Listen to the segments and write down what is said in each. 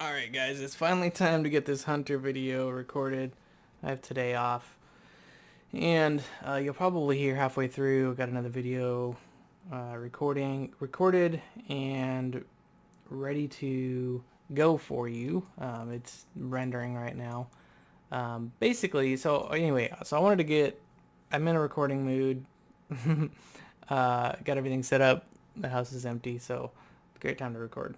Alright guys, it's finally time to get this hunter video recorded. I have today off. And you'll probably hear halfway through, got another video recorded and ready to go for you. It's rendering right now. Basically, so anyway, so I'm in a recording mood. Got everything set up. The house is empty, so great time to record.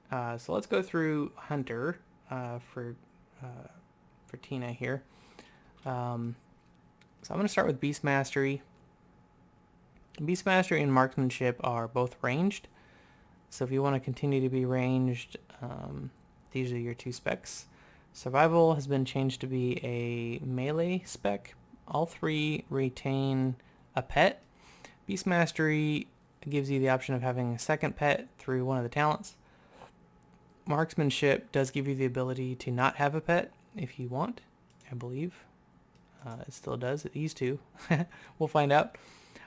So let's go through Hunter uh, for uh, for Tina here. So I'm going to start with Beast Mastery. Beast Mastery and Marksmanship are both ranged. So if you want to continue to be ranged, these are your two specs. Survival has been changed to be a melee spec. All three retain a pet. Beast Mastery gives you the option of having a second pet through one of the talents. Marksmanship does give you the ability to not have a pet if you want, I believe. It still does. It used to. We'll find out.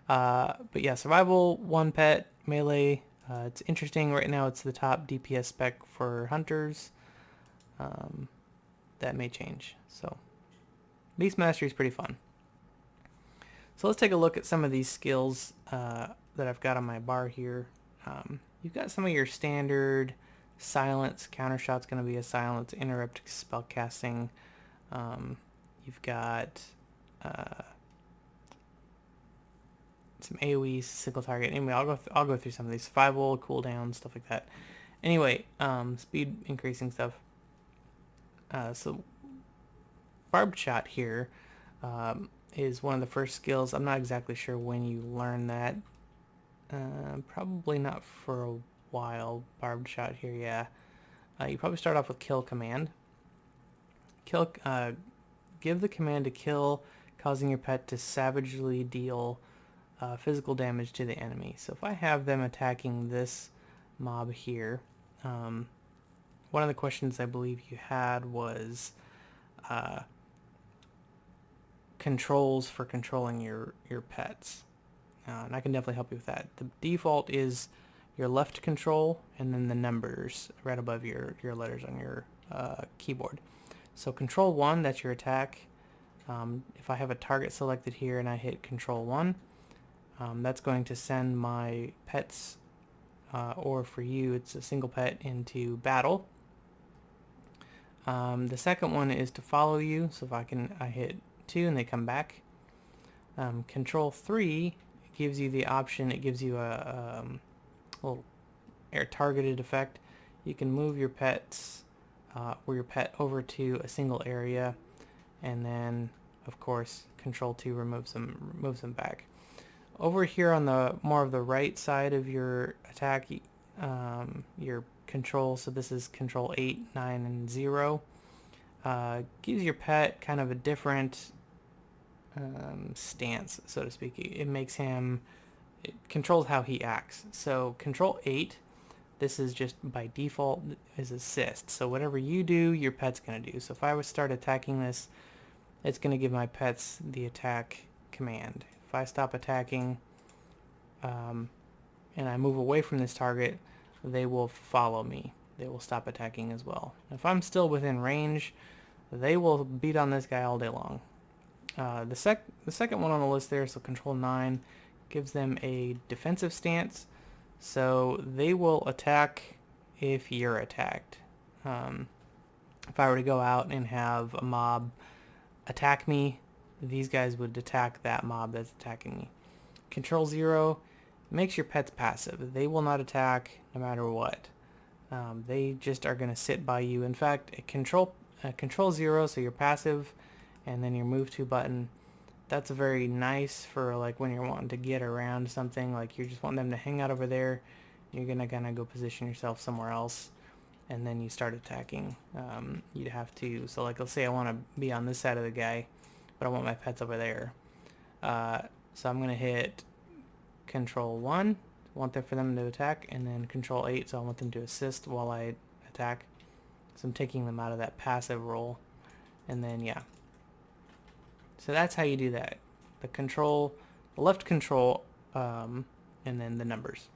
But yeah, survival, one pet, melee. It's interesting. Right now it's the top DPS spec for hunters. That may change. So Beast Mastery is pretty fun. So let's take a look at some of these skills that I've got on my bar here. You've got some of your standard silence. Countershot's going to be a silence. Interrupt spellcasting. You've got some AoE, single target. Anyway, I'll go through some of these. Survival, cooldown, stuff like that. Anyway, speed increasing stuff. So barbed shot here is one of the first skills. I'm not exactly sure when you learn that. Probably not for a while. Barbed shot here, yeah. You probably start off with kill command. Give the command to kill, causing your pet to savagely deal physical damage to the enemy. So if I have them attacking this mob here, one of the questions I believe you had was controls for controlling your pets. And I can definitely help you with that. The default is your left control and then the numbers right above your letters on your keyboard. So control 1, that's your attack. If I have a target selected here and I hit control 1, that's going to send my pets, or for you it's a single pet, into battle. The second one is to follow you, so if I hit 2 and they come back. Control 3 gives you the option, it gives you a little air targeted effect. You can move your pets or your pet over to a single area, and then of course control 2 moves them back. Over here on the more of the right side of your attack, your control, so this is control 8, 9, and 0, gives your pet kind of a different stance, so to speak. It controls how he acts. So control 8, this is just by default, is assist. So whatever you do, your pet's going to do. So if I would start attacking this, it's going to give my pets the attack command. If I stop attacking and I move away from this target, they will follow me. They will stop attacking as well. If I'm still within range, they will beat on this guy all day long. The second one on the list there, so control 9, gives them a defensive stance. So they will attack if you're attacked. If I were to go out and have a mob attack me, these guys would attack that mob that's attacking me. Control 0 makes your pets passive. They will not attack no matter what. They just are going to sit by you. In fact, control 0, so you're passive, and then your move to button, that's very nice for like when you're wanting to get around something, like you just want them to hang out over there, you're gonna kind of go position yourself somewhere else, and then you start attacking. You'd have to, so like let's say I want to be on this side of the guy, but I want my pets over there. So I'm gonna hit control 1, want for them to attack, and then control 8, so I want them to assist while I attack. So I'm taking them out of that passive role, and then yeah. So that's how you do that. The left control, and then the numbers.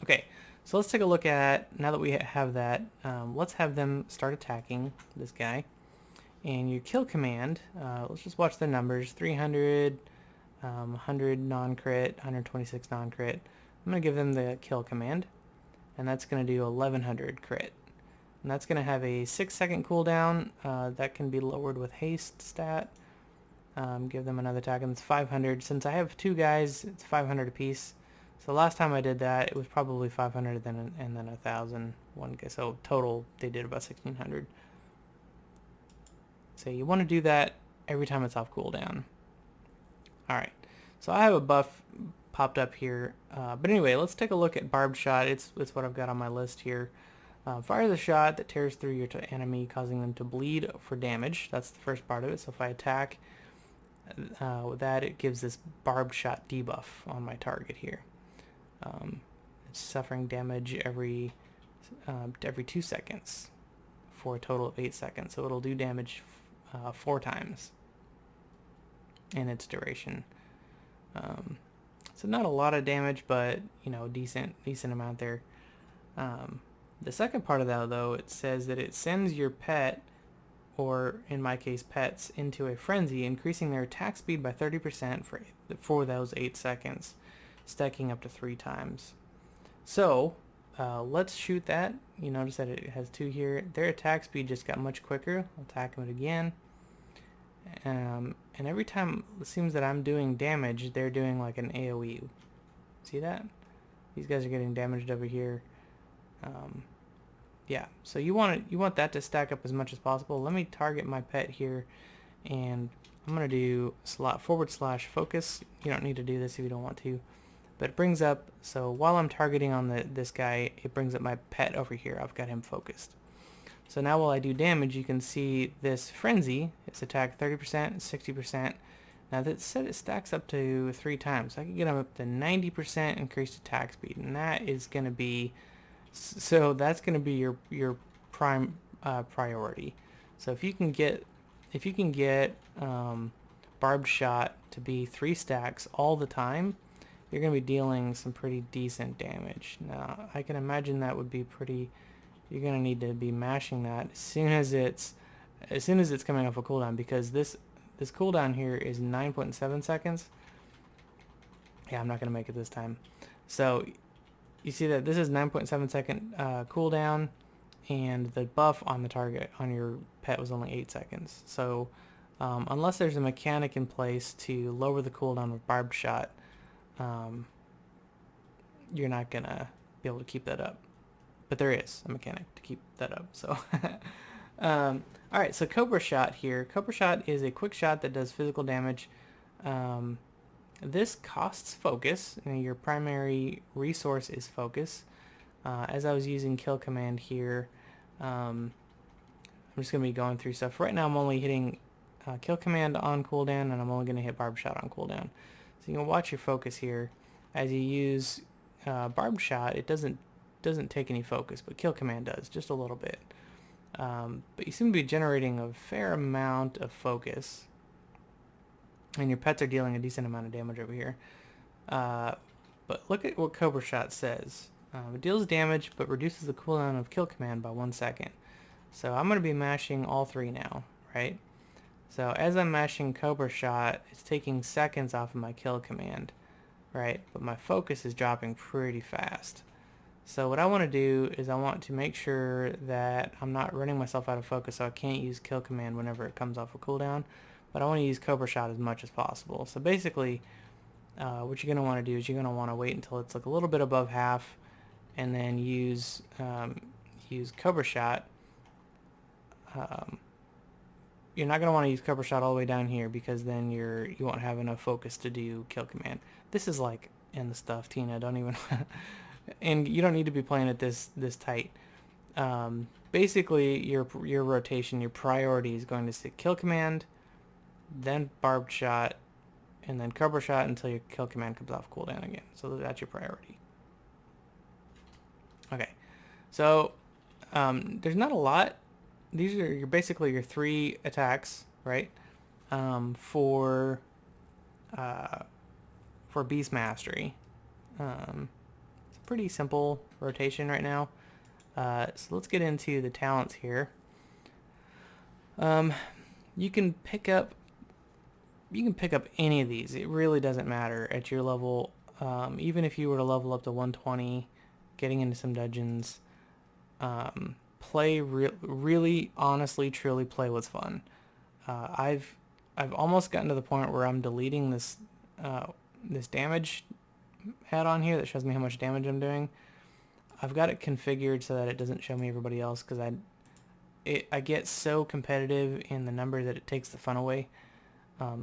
Okay, So let's take a look at, now that we have that, let's have them start attacking this guy. And your kill command, let's just watch the numbers, 300, 100 non-crit, 126 non-crit. I'm going to give them the kill command, and that's going to do 1100 crit. And that's going to have a 6-second cooldown. That can be lowered with haste stat. Give them another attack, and it's 500. Since I have 2 guys, it's 500 apiece. So last time I did that, it was probably 500 and then 1,000 one guy. So total, they did about 1,600. So you want to do that every time it's off cooldown. Alright, so I have a buff popped up here. But anyway, let's take a look at barbed shot. It's what I've got on my list here. Fire the shot that tears through your enemy, causing them to bleed for damage. That's the first part of it. So if I attack with that, it gives this barbed shot debuff on my target here. It's suffering damage every 2 seconds for a total of 8 seconds. So it'll do damage 4 times in its duration. So not a lot of damage, but you know, decent amount there. The second part of that, though, it says that it sends your pet, or in my case pets, into a frenzy, increasing their attack speed by 30% for those 8 seconds, stacking up to 3 times. So let's shoot that. You notice that it has 2 here. Their attack speed just got much quicker. I'll attack them again. And every time it seems that I'm doing damage, they're doing like an AoE. See that? These guys are getting damaged over here. Yeah, so you want that to stack up as much as possible. Let me target my pet here, and I'm gonna do /focus. You don't need to do this if you don't want to, but it brings up, so while I'm targeting on this guy, it brings up my pet over here. I've got him focused. So now while I do damage, you can see this frenzy. It's attack 30%, 60%. Now that said, it stacks up to 3 times. I can get them up to 90% increased attack speed, and that is going to be, so that's going to be your prime priority. So if you can get barbed shot to be 3 stacks all the time, you're going to be dealing some pretty decent damage. Now I can imagine that would be pretty. You're going to need to be mashing that as soon as it's coming off a cooldown, because this cooldown here is 9.7 seconds. Yeah, I'm not going to make it this time. So you see that this is 9.7 second cooldown, and the buff on the target on your pet was only 8 seconds. So unless there's a mechanic in place to lower the cooldown with barbed shot, you're not going to be able to keep that up. But there is a mechanic to keep that up. So, alright, so Cobra Shot here. Cobra Shot is a quick shot that does physical damage. This costs focus, and your primary resource is focus. As I was using Kill Command here, I'm just going to be going through stuff. Right now I'm only hitting Kill Command on cooldown, and I'm only going to hit Barbed Shot on cooldown. So you can watch your focus here. As you use Barbed Shot, it doesn't take any focus, but Kill Command does, just a little bit. But you seem to be generating a fair amount of focus, and your pets are dealing a decent amount of damage over here. But look at what Cobra Shot says. It deals damage, but reduces the cooldown of Kill Command by 1 second. So I'm going to be mashing all 3 now, right? So as I'm mashing Cobra Shot, it's taking seconds off of my Kill Command, right? But my focus is dropping pretty fast. So what I want to do is I want to make sure that I'm not running myself out of focus, so I can't use Kill Command whenever it comes off a cooldown, but I want to use Cobra Shot as much as possible. So basically, what you're going to want to do is you're going to want to wait until it's like a little bit above half, and then use Cobra Shot. You're not going to want to use Cobra Shot all the way down here, because then you won't have enough focus to do Kill Command. This is like in the stuff, Tina. Don't even... And you don't need to be playing it this tight. Basically, your rotation, your priority is going to say Kill Command, then Barbed Shot, and then Cobra Shot until your Kill Command comes off cooldown again. So that's your priority. Okay, so there's not a lot. These are basically your 3 attacks, right? For Beast Mastery. pretty simple rotation right now. So let's get into the talents here. You can pick up any of these. It really doesn't matter at your level. Even if you were to level up to 120, getting into some dungeons, play really honestly, truly play what's fun. I've almost gotten to the point where I'm deleting this this damage add-on here that shows me how much damage I'm doing. I've got it configured so that it doesn't show me everybody else, because I get so competitive in the number that it takes the fun away. I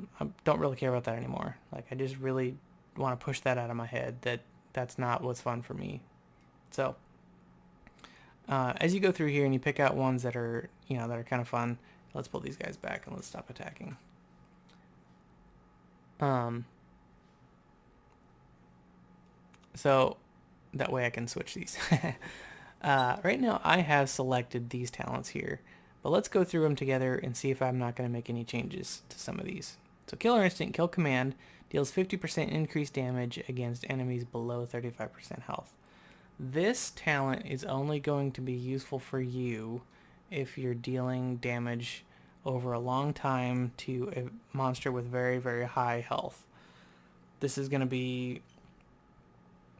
don't really care about that anymore. Like, I just really want to push that out of my head that that's not what's fun for me. So as you go through here and you pick out ones that are, that are kind of fun, let's pull these guys back and let's stop attacking. So that way I can switch these. Right now I have selected these talents here, but let's go through them together and see if I'm not going to make any changes to some of these. So Killer Instinct, Kill Command, deals 50% increased damage against enemies below 35% health. This talent is only going to be useful for you if you're dealing damage over a long time to a monster with very, very high health. This is going to be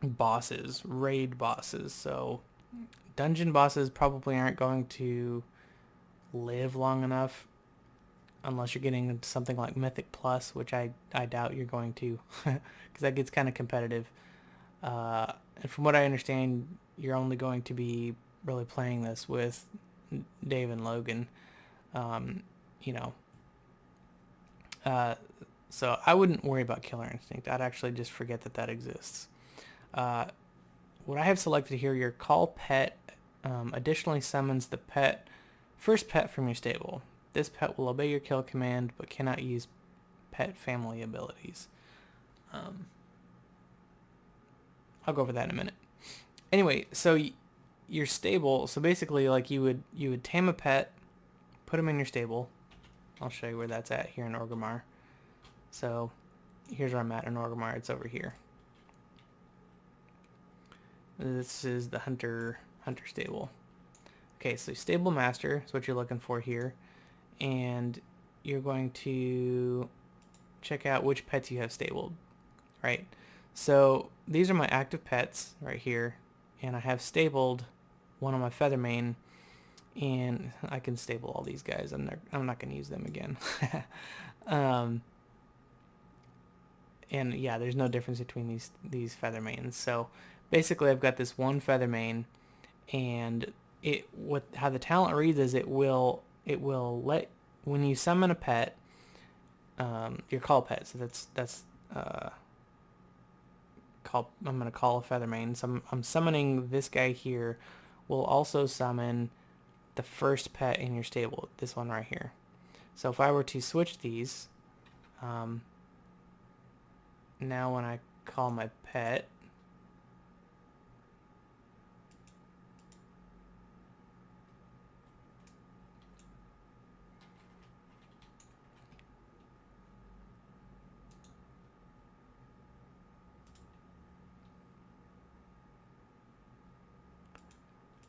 bosses, raid bosses, so dungeon bosses probably aren't going to live long enough unless you're getting into something like Mythic Plus, which I doubt you're going to, because that gets kind of competitive. And from what I understand, you're only going to be really playing this with Dave and Logan. So I wouldn't worry about Killer Instinct. I'd actually just forget that exists. What I have selected here, your Call Pet additionally summons the first pet from your stable. This pet will obey your kill command but cannot use pet family abilities. I'll go over that in a minute. Anyway, so your stable, so basically like you would tame a pet, put him in your stable. I'll show you where that's at here in Orgrimmar. So here's where I'm at in Orgrimmar. It's over here. This is the hunter stable. Okay, so stable master is what you're looking for here, and you're going to check out which pets you have stabled, right? So these are my active pets right here, and I have stabled one of my Feathermane, and I can stable all these guys. I'm not going to use them again. And yeah, there's no difference between these Feathermanes. So basically, I've got this one Feathermane, and how the talent reads is it will let, when you summon a pet, your call pet. So that's I'm gonna call a Feathermane. So I'm summoning this guy here. Will also summon the first pet in your stable, this one right here. So if I were to switch these, now when I call my pet,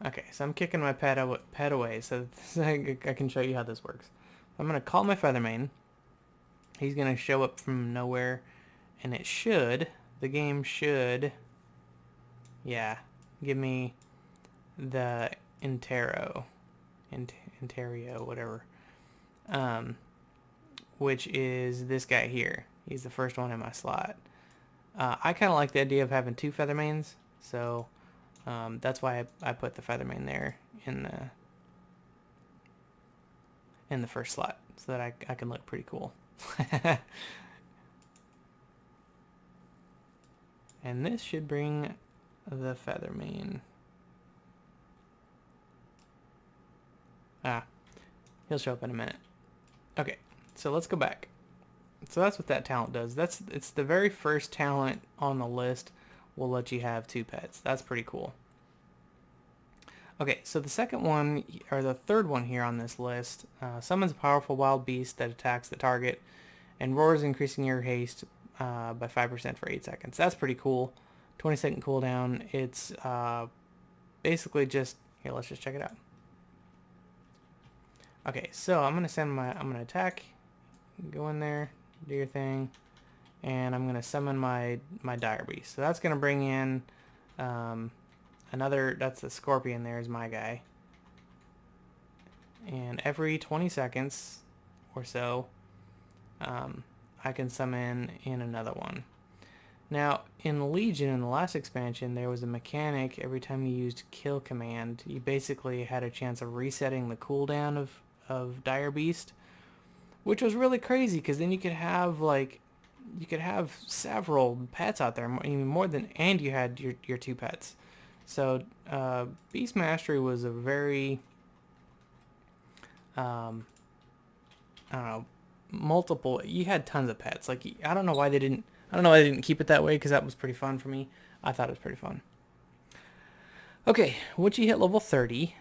okay, so I'm kicking my pet away, so I can show you how this works. I'm going to call my Feathermane. He's going to show up from nowhere, and the game should, yeah, give me the Ontario, whatever, which is this guy here. He's the first one in my slot. I kind of like the idea of having two Feathermanes, so that's why I put the Feathermane there in the first slot, so that I can look pretty cool. And this should bring the Feathermane. He'll show up in a minute. Okay, so let's go back. So that's what that talent does. It's the very first talent on the list will let you have two pets. That's pretty cool. Okay, so the second one, or the third one here on this list, summons a powerful wild beast that attacks the target and roars, increasing your haste by 5% for 8 seconds. That's pretty cool. 20-second cooldown. It's basically just, here, let's just check it out. Okay, so I'm gonna attack, go in there, do your thing, and I'm gonna summon my dire beast. So that's gonna bring in another, that's the scorpion there is my guy. And every 20 seconds or so, I can summon in another one. Now, in Legion, in the last expansion, there was a mechanic. Every time you used kill command, you basically had a chance of resetting the cooldown of Dire Beast, which was really crazy, because then you could have, like, you could have several pets out there, even more than, and you had your two pets. So, Beast Mastery was a very, I don't know, multiple, you had tons of pets. Like, I don't know why they didn't keep it that way, because that was pretty fun for me. I thought it was pretty fun. Okay, once you hit level 30,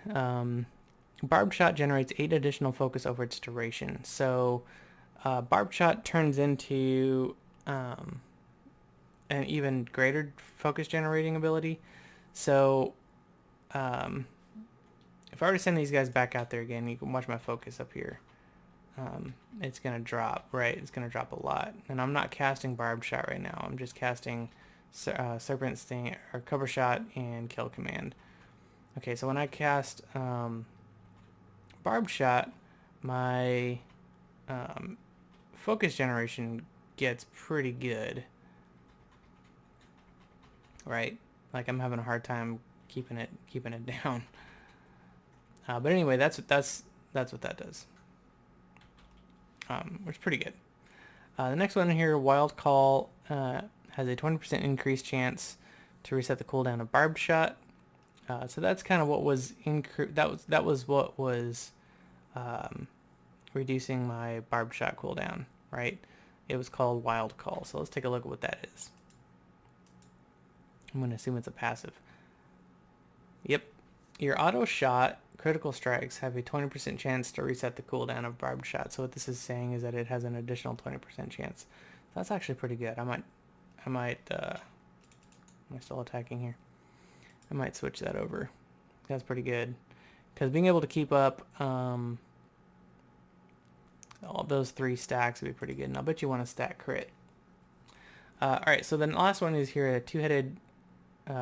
Barbed Shot generates 8 additional focus over its duration. So, Barbed Shot turns into an even greater focus generating ability. So, if I were to send these guys back out there again, you can watch my focus up here. It's going to drop, right? It's going to drop a lot. And I'm not casting Barbed Shot right now. I'm just casting Serpent Sting, or Cover Shot, and Kill Command. Okay, so when I cast Barbed Shot, my focus generation gets pretty good. Right? Like, I'm having a hard time keeping it down. But anyway, that's what that does. Which is pretty good. The next one here, Wild Call, has a 20% increased chance to reset the cooldown of Barbed Shot. So that's kind of what was that was what was reducing my Barbed Shot cooldown, right? It was called Wild Call. So let's take a look at what that is. I'm going to assume it's a passive. Yep. Your auto shot critical strikes have a 20% chance to reset the cooldown of Barbed Shot. So what this is saying is that it has an additional 20% chance. That's actually pretty good. I might am I still attacking here? I might switch that over. That's pretty good. Because being able to keep up all those 3 stacks would be pretty good. And I'll bet you want to stack crit. Alright, so then the last one is here, a 2-headed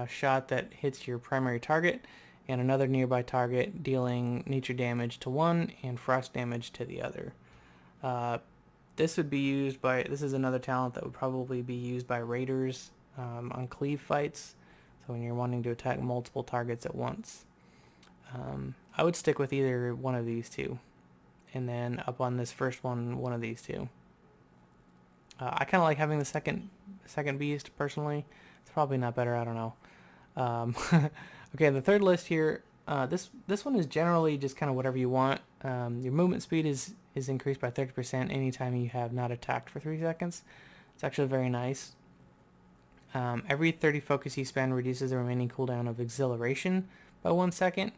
shot that hits your primary target and another nearby target, dealing nature damage to one and frost damage to the other. This would be used by, this is another talent that would probably be used by raiders on cleave fights. So when you're wanting to attack multiple targets at once. I would stick with either one of these two. And then up on this first one of these two. I kind of like having the second beast, personally. It's probably not better, I don't know. Okay, the third list here, this one is generally just kind of whatever you want. Your movement speed is increased by 30% anytime you have not attacked for 3 seconds. It's actually very nice. Every 30 focus you spend reduces the remaining cooldown of Exhilaration by 1 second.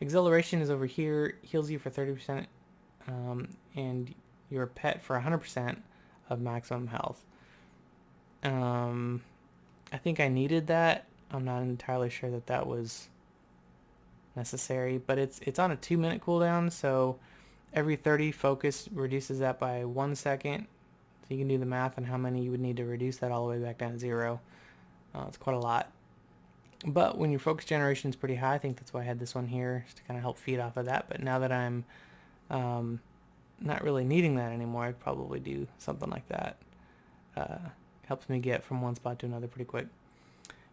Exhilaration is over here, heals you for 30%, and your pet for 100% of maximum health. I think I needed that. I'm not entirely sure that was necessary, but it's on a 2-minute cooldown, so every 30 focus reduces that by 1 second. So you can do the math on how many you would need to reduce that all the way back down to 0. It's quite a lot. But when your focus generation is pretty high, I think that's why I had this one here, just to kind of help feed off of that. But now that I'm not really needing that anymore, I'd probably do something like that. Helps me get from one spot to another pretty quick.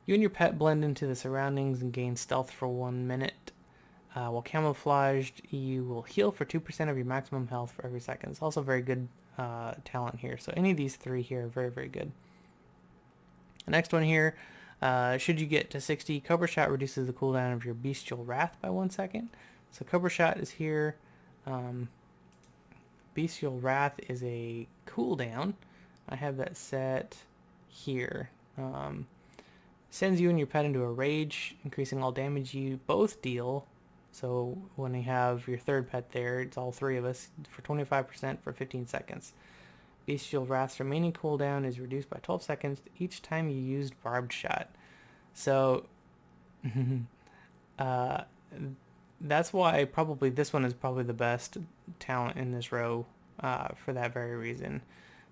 You and your pet blend into the surroundings and gain stealth for 1 minute. While camouflaged, you will heal for 2% of your maximum health for every second. It's also very good talent here. So any of these 3 here are very, very good. The next one here, should you get to 60, Cobra Shot reduces the cooldown of your Bestial Wrath by 1 second. So Cobra Shot is here. Bestial Wrath is a cooldown. I have that set here. Sends you and your pet into a rage, increasing all damage you both deal. So when you have your third pet there, it's all 3 of us, for 25% for 15 seconds. Bestial Wrath's remaining cooldown is reduced by 12 seconds each time you used Barbed Shot. So uh, that's why probably this one is probably the best talent in this row for that very reason.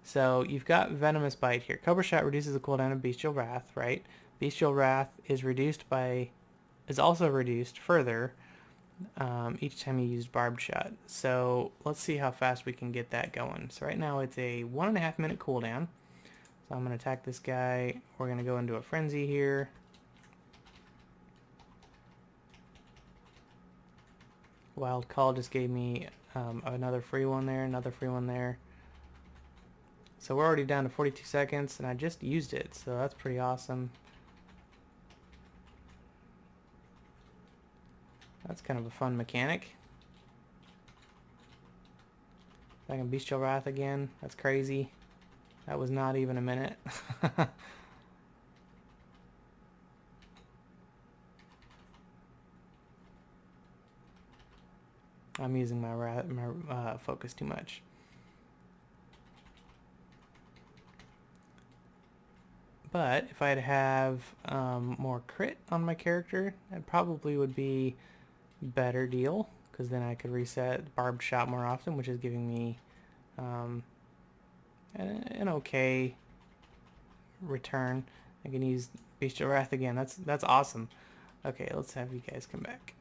So you've got Venomous Bite here. Cobra Shot reduces the cooldown of Bestial Wrath, right? Bestial Wrath is also reduced further each time you use Barbed Shot. So let's see how fast we can get that going. So right now it's a 1.5 minute cooldown. So I'm going to attack this guy. We're going to go into a frenzy here. Wild Call just gave me another free one there, another free one there. So we're already down to 42 seconds, and I just used it, so that's pretty awesome. That's kind of a fun mechanic. Back in Bestial Wrath again. That's crazy. That was not even a minute. I'm using my focus too much. But if I'd have more crit on my character, that probably would be better deal, because then I could reset Barbed Shot more often, which is giving me an okay return. I can use Bestial Wrath again. That's awesome. Okay, let's have you guys come back.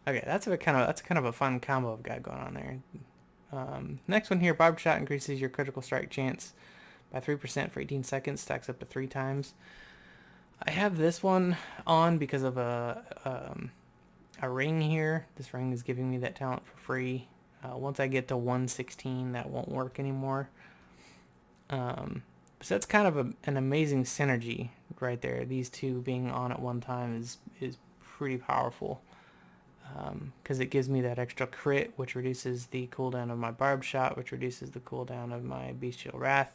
Okay, that's kind of a fun combo I've got going on there. Next one here, Barbed Shot increases your critical strike chance by 3% for 18 seconds, stacks up to 3 times. I have this one on because of a ring here. This ring is giving me that talent for free. Once I get to 116, that won't work anymore. So that's kind of an amazing synergy right there. These two being on at one time is pretty powerful. Because it gives me that extra crit, which reduces the cooldown of my Barbed Shot, which reduces the cooldown of my Bestial Wrath.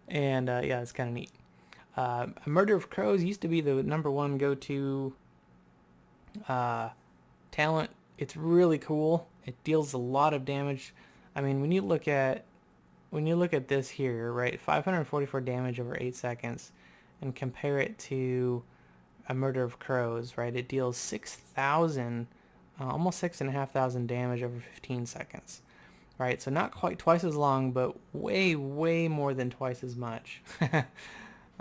And yeah, it's kind of neat. A Murder of Crows used to be the #1 go-to talent. It's really cool. It deals a lot of damage. I mean, when you look at this here, right, 544 damage over 8 seconds, and compare it to a Murder of Crows, right, it deals 6,000, almost 6,500 damage over 15 seconds, right? So not quite twice as long, but way, way more than twice as much.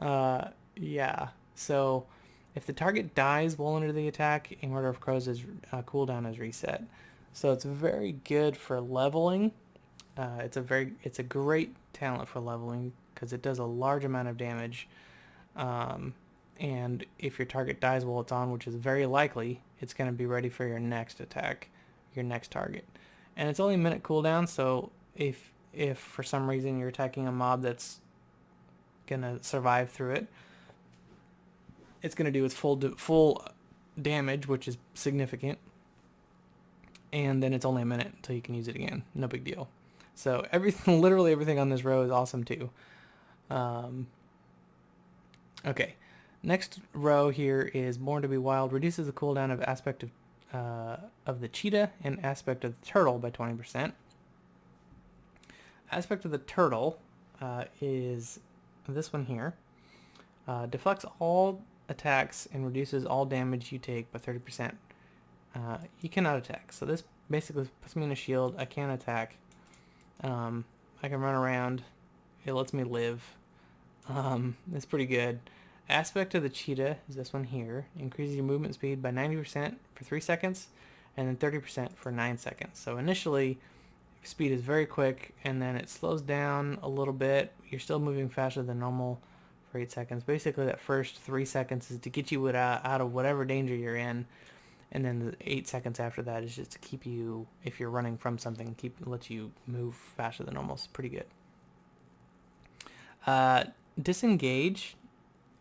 Yeah. So if the target dies while under the attack, a Murder of Crows' cooldown is reset. So it's very good for leveling. It's a great talent for leveling because it does a large amount of damage. And if your target dies while it's on, which is very likely, it's going to be ready for your next attack, your next target. And it's only a minute cooldown, so if for some reason you're attacking a mob that's going to survive through it, it's going to do its full damage, which is significant. And then it's only a minute until you can use it again. No big deal. So everything, literally everything on this row is awesome too. Okay. Next row here is Born to be Wild. Reduces the cooldown of aspect of the cheetah and aspect of the turtle by 20%. Aspect of the turtle is this one here. Deflects all attacks and reduces all damage you take by 30%. You cannot attack. So this basically puts me in a shield. I can't attack. I can run around. It lets me live. It's pretty good. Aspect of the cheetah is this one here. Increases your movement speed by 90% for 3 seconds and then 30% for 9 seconds. So initially, speed is very quick and then it slows down a little bit. You're still moving faster than normal for 8 seconds. Basically, that first 3 seconds is to get you out of whatever danger you're in. And then the 8 seconds after that is just to keep you, if you're running from something, let you move faster than normal. It's pretty good. Disengage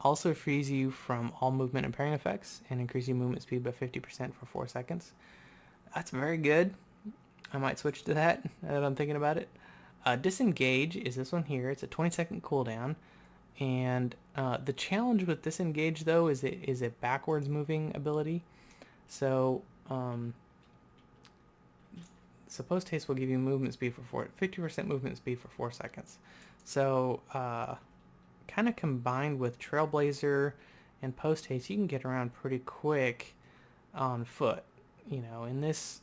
also frees you from all movement and parrying effects and increases your movement speed by 50% for 4 seconds. That's very good. I might switch to that now that I'm thinking about it. Disengage is this one here. It's a 20-second cooldown. And the challenge with Disengage, though, is it is a backwards moving ability. So, Post Haste will give you movement speed for 50% movement speed for 4 seconds. So, kind of combined with Trailblazer and Post Haste, you can get around pretty quick on foot. You know, in this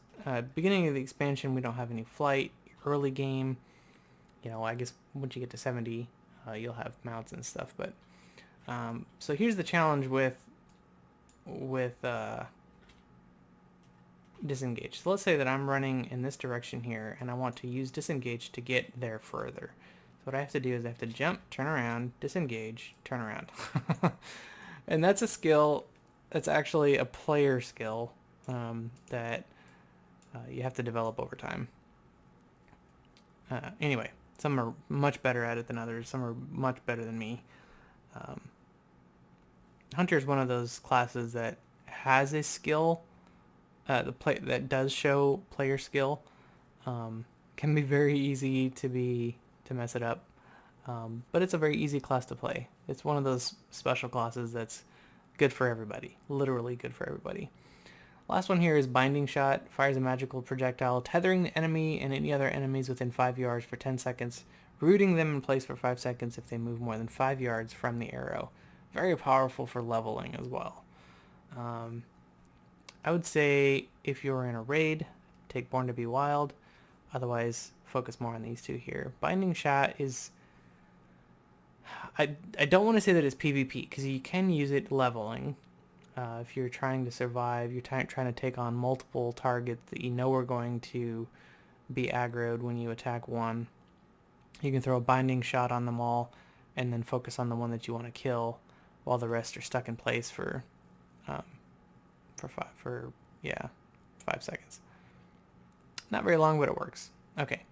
beginning of the expansion, we don't have any flight. Early game, you know, I guess once you get to 70, you'll have mounts and stuff. But so here's the challenge with disengage. So let's say that I'm running in this direction here, and I want to use disengage to get there further. So what I have to do is I have to jump, turn around, disengage, turn around. And that's a skill. That's actually a player skill that you have to develop over time. Anyway, some are much better at it than others. Some are much better than me. Hunter is one of those classes that has a skill that does show player skill. Can be very easy to mess it up, but it's a very easy class to play. It's one of those special classes that's good for everybody, literally good for everybody. Last one here is Binding Shot. Fires a magical projectile, tethering the enemy and any other enemies within 5 yards for 10 seconds, rooting them in place for 5 seconds if they move more than 5 yards from the arrow. Very powerful for leveling as well. I would say if you're in a raid, take Born to be Wild. Otherwise, focus more on these two here. Binding Shot is... I don't want to say that it's PvP, because you can use it leveling. If you're trying to survive, you're trying to take on multiple targets that you know are going to be aggroed when you attack one. You can throw a Binding Shot on them all, and then focus on the one that you want to kill, while the rest are stuck in place for 5 seconds. Not very long, but it works. Okay,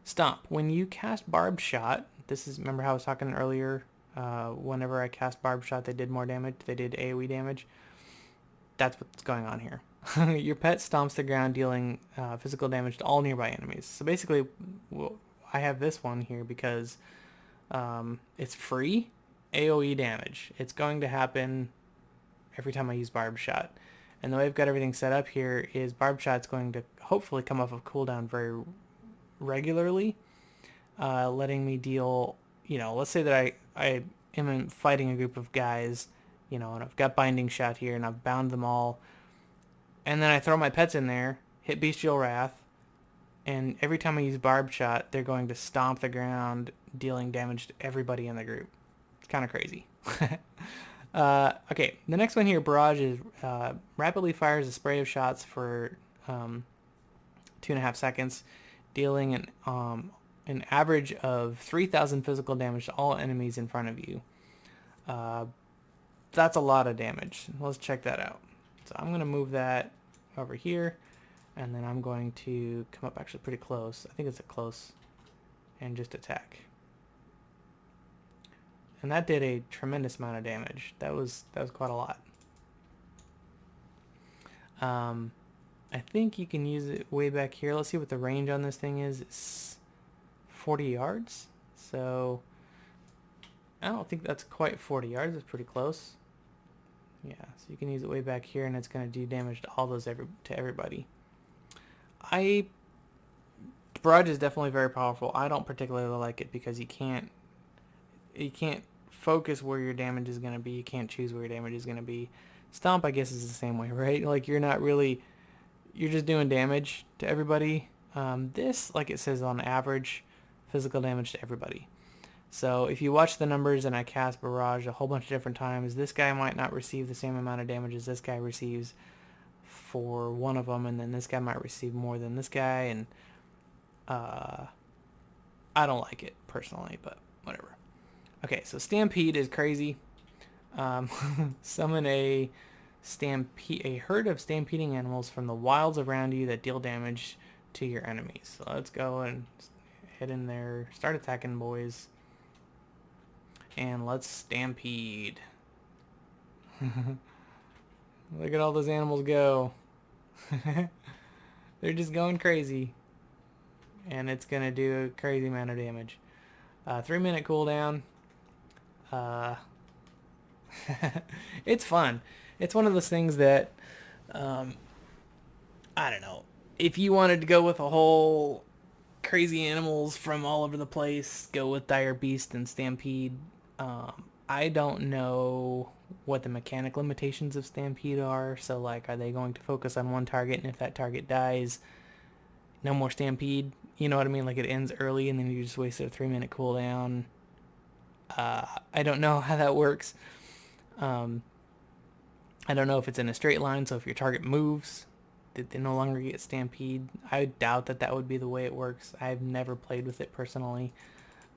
Stomp. When you cast Barbed Shot, this is, remember how I was talking earlier? Whenever I cast Barbed Shot, they did more damage. They did AoE damage. That's what's going on here. Your pet stomps the ground, dealing physical damage to all nearby enemies. So basically, I have this one here because it's free AoE damage. It's going to happen every time I use Barbed Shot. And the way I've got everything set up here is Barbed Shot's going to hopefully come off of cooldown very regularly, letting me deal, you know, let's say that I am fighting a group of guys, you know, and I've got Binding Shot here and I've bound them all, and then I throw my pets in there, hit Bestial Wrath, and every time I use Barbed Shot, they're going to stomp the ground, dealing damage to everybody in the group. It's kind of crazy. Okay, the next one here, Barrage, is rapidly fires a spray of shots for 2.5 seconds, dealing an average of 3,000 physical damage to all enemies in front of you. That's a lot of damage. Let's check that out. So I'm going to move that over here, and then I'm going to come up actually pretty close. I think it's a close, and just attack. And that did a tremendous amount of damage. That was quite a lot. I think you can use it way back here. Let's see what the range on this thing is. It's 40 yards. So I don't think that's quite 40 yards. It's pretty close. Yeah, so you can use it way back here, and it's going to do damage to all those to everybody. Barrage is definitely very powerful. I don't particularly like it because you can't focus where your damage is going to be. You can't choose where your damage is going to be. Stomp, I guess, is the same way, right? Like, you're just doing damage to everybody. This, like it says on average, physical damage to everybody. So if you watch the numbers and I cast Barrage a whole bunch of different times, this guy might not receive the same amount of damage as this guy receives for one of them, and then this guy might receive more than this guy, and I don't like it personally, but whatever. Okay, so Stampede is crazy. Summon a herd of stampeding animals from the wilds around you that deal damage to your enemies. So let's go and head in there, start attacking, boys, and let's stampede. Look at all those animals go. They're just going crazy, and it's gonna do a crazy amount of damage. 3-minute cooldown. It's fun. It's one of those things that I don't know, if you wanted to go with a whole crazy animals from all over the place, go with Dire Beast and Stampede. I don't know what the mechanic limitations of Stampede are. So, like, are they going to focus on one target, and if that target dies, no more Stampede? You know what I mean? Like, it ends early, and then you just wasted a 3-minute cooldown. I don't know how that works. Um, I don't know if it's in a straight line, so if your target moves, did they no longer get Stampede? I doubt that that would be the way it works. I've never played with it personally.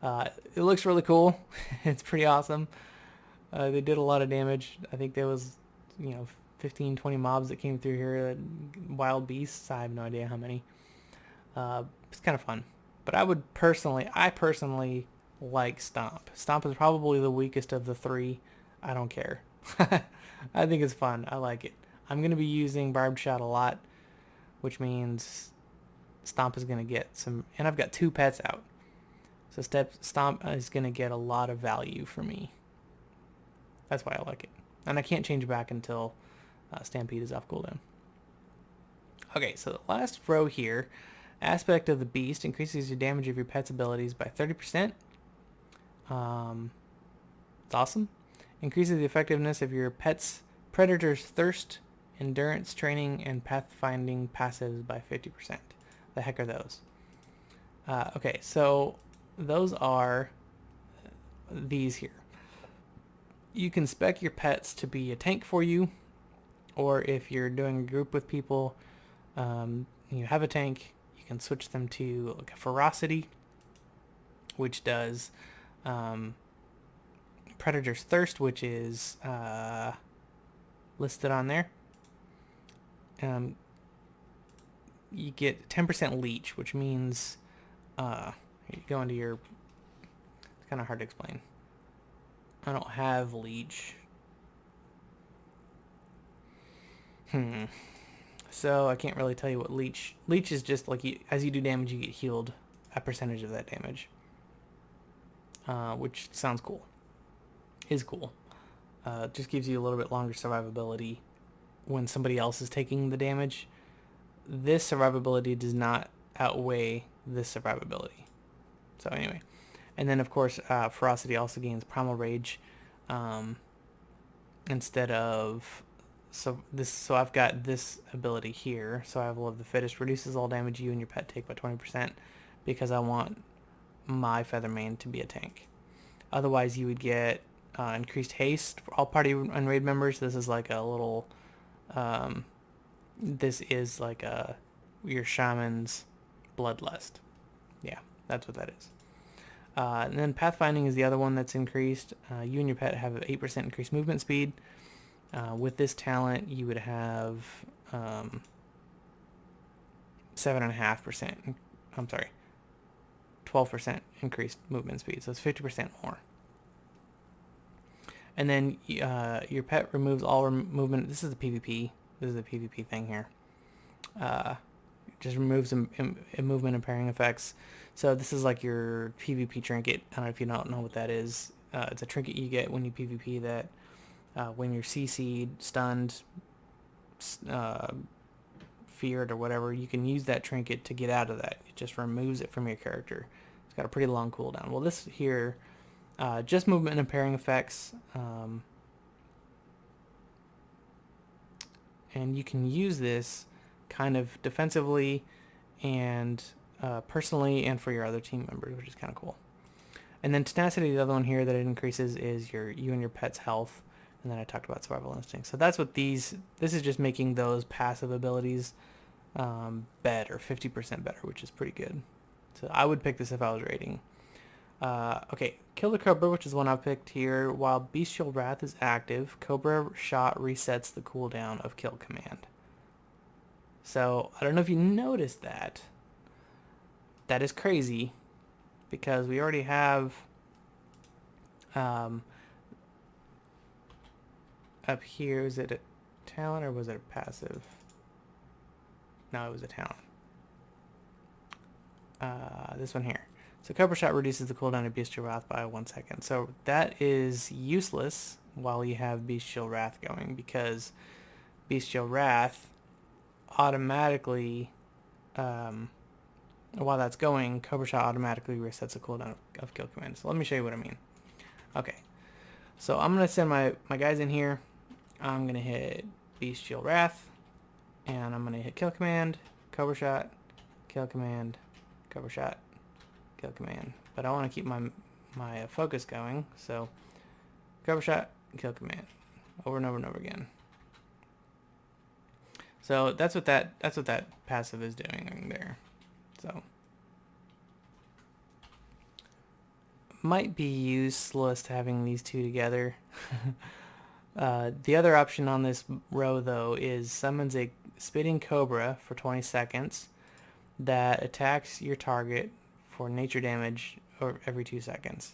It looks really cool. It's pretty awesome. They did a lot of damage. I think there was, 15, 20 mobs that came through here. Wild beasts. I have no idea how many. It's kind of fun. But I personally like Stomp. Stomp is probably the weakest of the three. I don't care. I think it's fun. I like it. I'm going to be using Barbed Shot a lot, which means Stomp is going to get some... And I've got 2 pets out. So Stomp is going to get a lot of value for me. That's why I like it. And I can't change back until Stampede is off cooldown. Okay, so the last row here, Aspect of the Beast increases your damage of your pet's abilities by 30%. It's awesome. Increases the effectiveness of your pet's Predator's Thirst, Endurance Training, and Pathfinding passives by 50%. The heck are those? Okay, so those are these here. You can spec your pets to be a tank for you, or if you're doing a group with people, you have a tank, you can switch them to like a Ferocity, which does Predator's Thirst, which is listed on there. You get 10% leech, which means you go into your... It's kind of hard to explain. I don't have leech. So I can't really tell you what leech... Leech is just like, as you do damage, you get healed a percentage of that damage. Which sounds cool. Is cool. Just gives you a little bit longer survivability when somebody else is taking the damage. This survivability does not outweigh this survivability. So anyway. And then, of course, Ferocity also gains Primal Rage instead of... So I've got this ability here. Survival of the Fittest reduces all damage you and your pet take by 20% because I want my Feathermane to be a tank. Otherwise, you would get increased haste for all party and raid members. This is like a little... this is like your Shaman's Bloodlust. Yeah, that's what that is. And then Pathfinding is the other one that's increased. You and your pet have an 8% increased movement speed. With this talent, you would have 7.5%. I'm sorry, 12% increased movement speed. So it's 50% more. And then your pet removes all movement. This is the PvP. This is the PvP thing here. Just removes movement impairing effects. So this is like your PvP trinket. I don't know if you don't know what that is. It's a trinket you get when you PvP that when you're CC'd, stunned, feared, or whatever, you can use that trinket to get out of that. It just removes it from your character. It's got a pretty long cooldown. Well, this here, just movement impairing effects. And you can use this kind of defensively and personally and for your other team members, which is kind of cool. And then Tenacity, the other one here that it increases is you and your pet's health. And then I talked about Survival Instinct. So that's what this is just making those passive abilities better, 50% better, which is pretty good. So I would pick this if I was raiding. Okay, Kill the Cobra, which is one I picked here. While Bestial Wrath is active, Cobra Shot resets the cooldown of Kill Command. So I don't know if you noticed that. That is crazy because we already have up here, is it a talent or was it a passive? No, it was a talent. This one here. So Cobra Shot reduces the cooldown of Bestial Wrath by 1 second. So that is useless while you have Bestial Wrath going because Bestial Wrath automatically, while that's going, Cobra Shot automatically resets the cooldown of Kill Command. So let me show you what I mean. Okay, So I'm going to send my guys in here. I'm going to hit Bestial Wrath, and I'm going to hit kill command, Cobra Shot, kill command, Cobra Shot, kill command. But I want to keep my focus going, so Cobra Shot, kill command, over and over and over again. So that's what that passive is doing there. So might be useless having these two together. The other option on this row though is summons a spitting cobra for 20 seconds that attacks your target for nature damage every 2 seconds.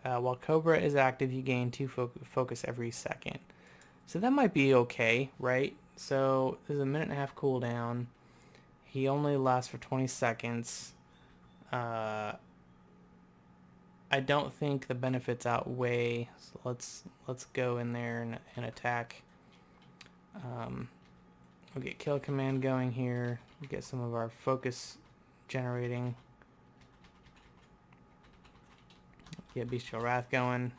While cobra is active, you gain 2 focus every second. So that might be okay, right? So there's a 1.5 cooldown. He only lasts for 20 seconds. I don't think the benefits outweigh. So let's go in there and attack. We'll get kill command going here. We'll get some of our focus generating. Get Bestial Wrath going.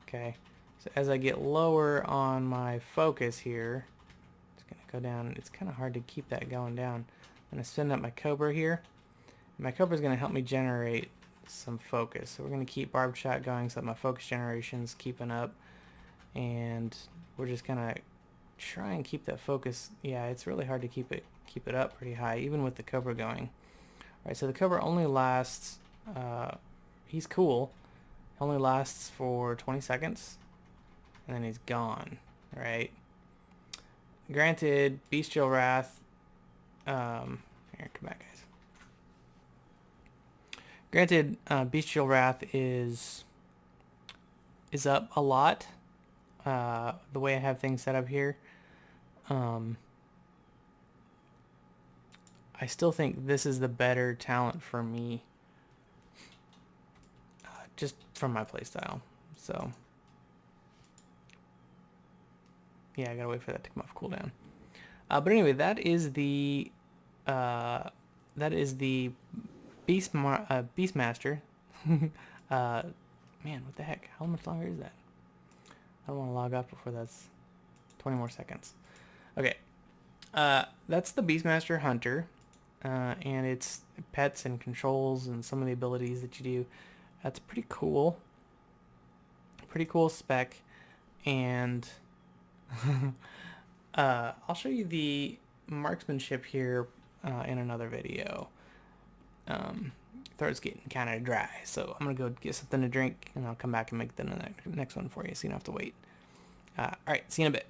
Okay. So as I get lower on my focus here, it's going to go down. It's kind of hard to keep that going down. I'm going to send up my Cobra here. And my Cobra is going to help me generate some focus. So we're going to keep Barbed Shot going so that my focus generation's keeping up. And we're just going to try and keep that focus. Yeah, it's really hard to keep it up pretty high, even with the Cobra going. Alright, so the Cobra only lasts, he's cool. Only lasts for 20 seconds. And then he's gone, right? Granted, Bestial Wrath, here, come back, guys. Granted, Bestial Wrath is up a lot, the way I have things set up here. I still think this is the better talent for me, just from my playstyle, so... Yeah, I gotta wait for that to come off cooldown. But anyway, that is the Beastmaster. Man, what the heck? How much longer is that? I don't want to log off before that's 20 more seconds. Okay, that's the Beastmaster Hunter, and its pets and controls and some of the abilities that you do. That's pretty cool. Pretty cool spec, and I'll show you the marksmanship here in another video. Throat's getting kind of dry, so I'm gonna go get something to drink, and I'll come back and make the next one for you, so you don't have to wait. Alright, see you in a bit.